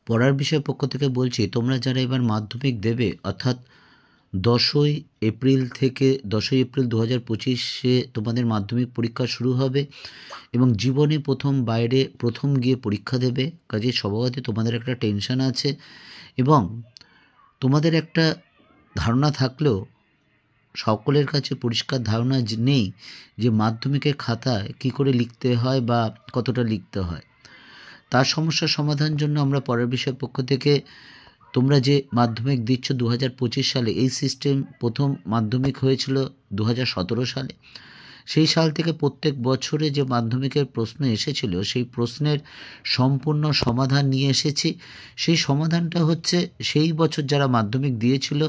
পড়ার বিষয় পক্ষ থেকে বলছি, তোমরা যারা এবার মাধ্যমিক দেবে অর্থাৎ 10ই এপ্রিল থেকে 10ই এপ্রিল 2025-এ তোমাদের মাধ্যমিক পরীক্ষা শুরু হবে এবং জীবনে বাইরে প্রথম গিয়ে পরীক্ষা দেবে। কাজেই স্বভাবতই তোমাদের একটা টেনশন আছে এবং তোমাদের একটা ধারণা থাকলেও সকলের কাছে পরিষ্কার ধারণা নেই যে মাধ্যমিকের খাতায় কী করে লিখতে হয় বা কতটা লিখতে হয়। তার সমস্যার সমাধানের জন্য আমরা পড়ার বিষয় পক্ষ থেকে তোমরা যে মাধ্যমিক দিচ্ছ 2025 সালে, এই সিস্টেম প্রথম মাধ্যমিক হয়েছিল 2017 সালে। সেই সাল থেকে প্রত্যেক বছরে যে মাধ্যমিকের প্রশ্ন এসেছিল সেই প্রশ্নের সম্পূর্ণ সমাধান নিয়ে এসেছি। সেই সমাধানটা হচ্ছে সেই বছর যারা মাধ্যমিক দিয়েছিল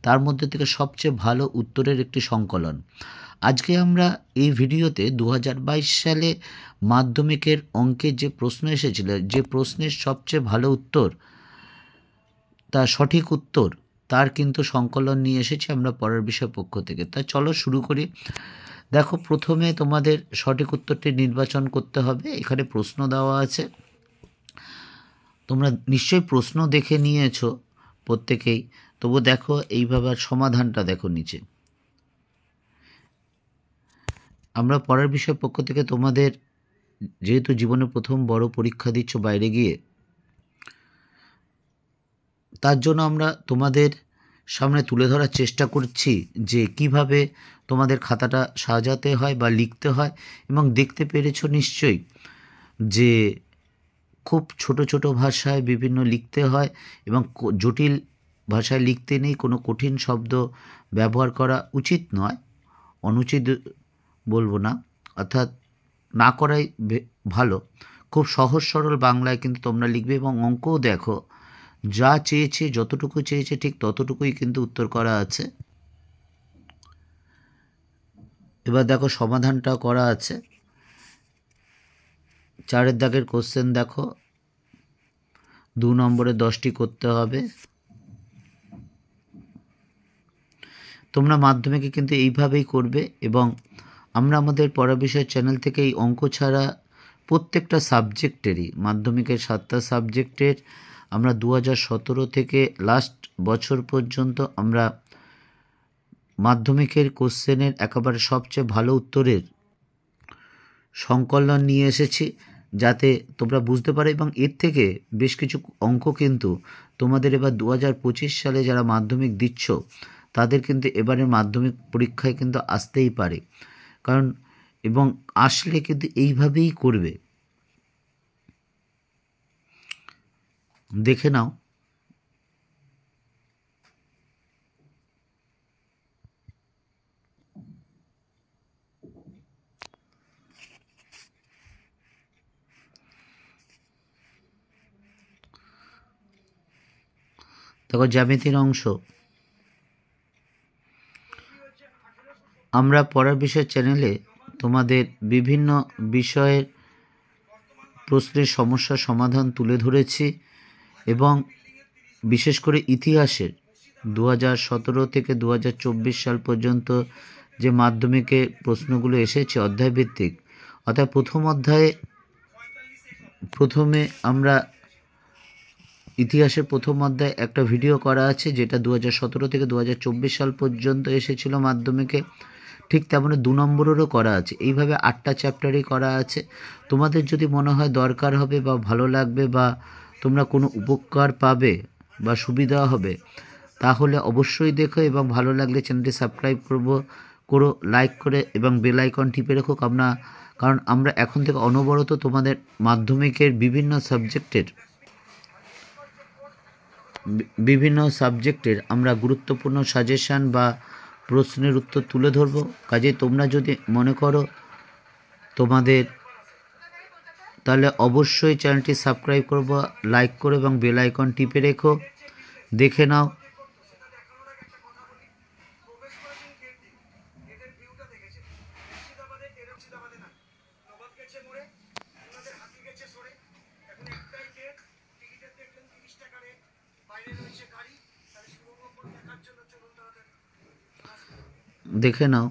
তার মধ্যে থেকে সবচেয়ে ভালো উত্তরের একটি সংকলন। আজকে আমরা এই ভিডিওতে 2022 সালে মাধ্যমিকের অঙ্কের যে প্রশ্ন এসেছিল, যে প্রশ্নের সবচেয়ে ভালো উত্তর, তার সঠিক উত্তর, তার কিন্তু সংকলন নিয়ে এসেছি আমরা পড়ার বিষয় পক্ষ থেকে। তা চলো শুরু করি। দেখো, প্রথমে তোমাদের সঠিক উত্তরটি নির্বাচন করতে হবে। এখানে প্রশ্ন দেওয়া আছে, তোমরা নিশ্চয়ই প্রশ্ন দেখে নিয়েছো প্রত্যেকেই। তবু দেখো এইভাবে সমাধানটা দেখো নিচে। আমরা পড়ার বিষয় পক্ষ থেকে তোমাদের যেহেতু জীবনে প্রথম বড় পরীক্ষা দিচ্ছ বাইরে গিয়ে, তার জন্য আমরা তোমাদের সামনে তুলে ধরার চেষ্টা করছি যে কিভাবে তোমাদের খাতাটা সাজাতে হয় বা লিখতে হয়। এবং দেখতে পেরেছো নিশ্চয়ই যে খুব ছোট ছোট ভাষায় বিভিন্ন লিখতে হয় এবং জটিল ভাষায় লিখতে নেই। কোনো কঠিন শব্দ ব্যবহার করা উচিত নয়, অনুচিত বলবো না, অর্থাৎ না করাই ভালো। খুব সহজ সরল বাংলায় কিন্তু তোমরা লিখবে এবং অঙ্কও দেখো যা চেয়েছে, যতটুকু চেয়েছে ঠিক ততটুকুই কিন্তু উত্তর করা আছে। এবার দেখো সমাধানটা করা আছে। 4 দাগের কোশ্চেন দেখো, 2 নম্বরে 10টি করতে হবে। তোমরা মাধ্যমিকে কিন্তু এইভাবেই করবে এবং আমরা আমাদের পড়া বিষয় চ্যানেল থেকে এই অঙ্ক ছাড়া প্রত্যেকটা সাবজেক্টেরই, মাধ্যমিকের 7টা সাবজেক্টের আমরা 2017 থেকে লাস্ট বছর পর্যন্ত আমরা মাধ্যমিকের কোশ্চেনের একেবারে সবচেয়ে ভালো উত্তরের সংকলন নিয়ে এসেছি, যাতে তোমরা বুঝতে পারো। এবং এর থেকে বেশ কিছু অঙ্ক কিন্তু তোমাদের এবার 2025 সালে যারা মাধ্যমিক দিচ্ছ তাদের কিন্তু এবারের মাধ্যমিক পরীক্ষায় কিন্তু আসতেই পারে। কারণ এবং আসলে কিন্তু এইভাবেই করবে। দেখে নাও। দেখো জ্যামিতির অংশ। আমরা পড়ার বিষয় চ্যানেলে তোমাদের বিভিন্ন বিষয়ের প্রশ্নের সমস্যার সমাধান তুলে ধরেছি এবং বিশেষ করে ইতিহাসের 2017 থেকে 2024 সাল পর্যন্ত যে মাধ্যমিকে প্রশ্নগুলো এসেছে অধ্যায়ভিত্তিক, অর্থাৎ প্রথম অধ্যায়ে প্রথমে আমরা ইতিহাসের প্রথম অধ্যায় একটা ভিডিও করা আছে যেটা 2017 থেকে 2024 সাল পর্যন্ত এসেছিল মাধ্যমিকে। ঠিক তেমনি 2 নম্বরেরও করা আছে। এইভাবে 8টা চ্যাপ্টারই করা আছে। তোমাদের যদি মনে হয় দরকার হবে বা ভালো লাগবে বা তোমরা কোনো উপকার পাবে বা সুবিধা হবে, তাহলে অবশ্যই দেখো এবং ভালো লাগলে চ্যানেলটি সাবস্ক্রাইব করো, লাইক করে এবং বেল আইকন টিপে রেখো। কারণ আমরা এখন থেকে অনবরত তোমাদের মাধ্যমিকের বিভিন্ন সাবজেক্টের আমরা গুরুত্বপূর্ণ সাজেশান বা প্রশ্নের উত্তর তুলে ধরব। কাজে তোমরা যদি মনে করো তোমাদের, তাহলে অবশ্যই চ্যানেলটি সাবস্ক্রাইব করবো, লাইক করো এবং বেল আইকন টিপে রেখো। দেখে নাও। দেখে নাও।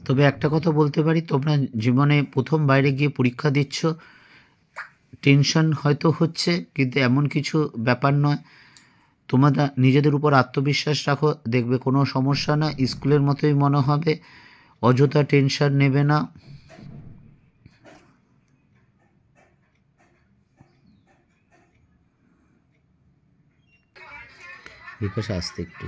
তবে একটা কথা বলতে পারি, তোমরা জীবনে প্রথম বাইরে গিয়ে পরীক্ষা দিচ্ছ, টেনশন হয়তো হচ্ছে, কিন্তু এমন কিছু ব্যাপার নয়। তোমরা নিজেদের উপর আত্মবিশ্বাস রাখো, দেখবে কোনো সমস্যা না, স্কুলের মতোই মনে হবে। অযথা টেনশন নেবে না। বিকাশ আসতে একটু